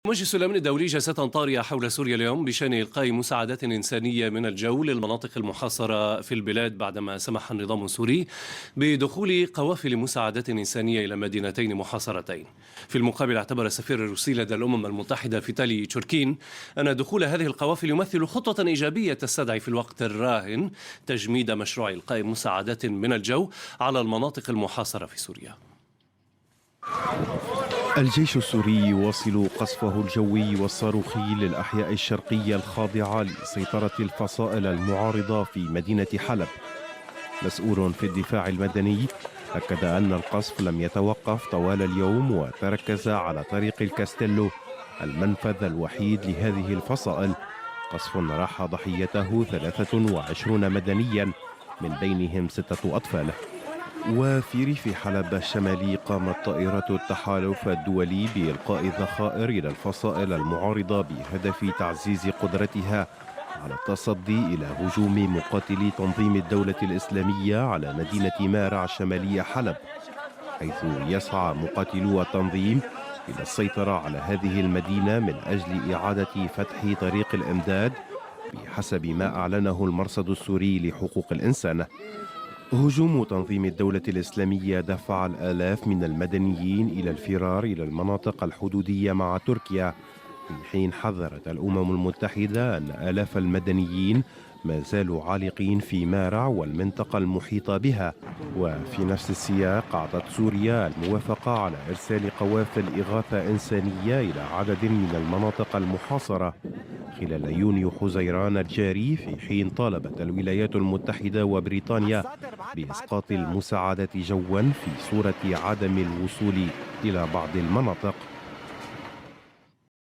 مجلس الأمن الدولي جلسة طارئة حول سوريا اليوم بشأن إلقاء مساعدات إنسانية من الجو للمناطق المحاصرة في البلاد بعدما سمح النظام السوري بدخول قوافل مساعدات إنسانية إلى مدينتين محاصرتين. في المقابل اعتبر السفير الروسي لدى الأمم المتحدة فيتالي تشوركين أن دخول هذه القوافل يمثل خطوة إيجابية تستدعي في الوقت الراهن تجميد مشروع إلقاء مساعدات من الجو على المناطق المحاصرة في سوريا. الجيش السوري يواصل قصفه الجوي والصاروخي للأحياء الشرقية الخاضعة لسيطرة الفصائل المعارضة في مدينة حلب. مسؤول في الدفاع المدني أكد أن القصف لم يتوقف طوال اليوم وتركز على طريق الكاستيلو المنفذ الوحيد لهذه الفصائل. قصف راح ضحيته 23 مدنيا من بينهم 6 أطفال. وفي ريف حلب الشمالي قامت طائرة التحالف الدولي بإلقاء ذخائر إلى الفصائل المعارضة بهدف تعزيز قدرتها على التصدي إلى هجوم مقاتلي تنظيم الدولة الإسلامية على مدينة مارع شمالي حلب، حيث يسعى مقاتلو التنظيم إلى السيطرة على هذه المدينة من أجل إعادة فتح طريق الإمداد بحسب ما أعلنه المرصد السوري لحقوق الإنسان. هجوم تنظيم الدولة الإسلامية دفع الآلاف من المدنيين إلى الفرار إلى المناطق الحدودية مع تركيا، في حين حذرت الأمم المتحدة أن آلاف المدنيين ما زالوا عالقين في مارع والمنطقة المحيطة بها. وفي نفس السياق أعطت سوريا الموافقة على إرسال قوافل إغاثة إنسانية إلى عدد من المناطق المحاصرة خلال يونيو حزيران الجاري، في حين طالبت الولايات المتحدة وبريطانيا بإسقاط المساعدات جوا في صورة عدم الوصول إلى بعض المناطق.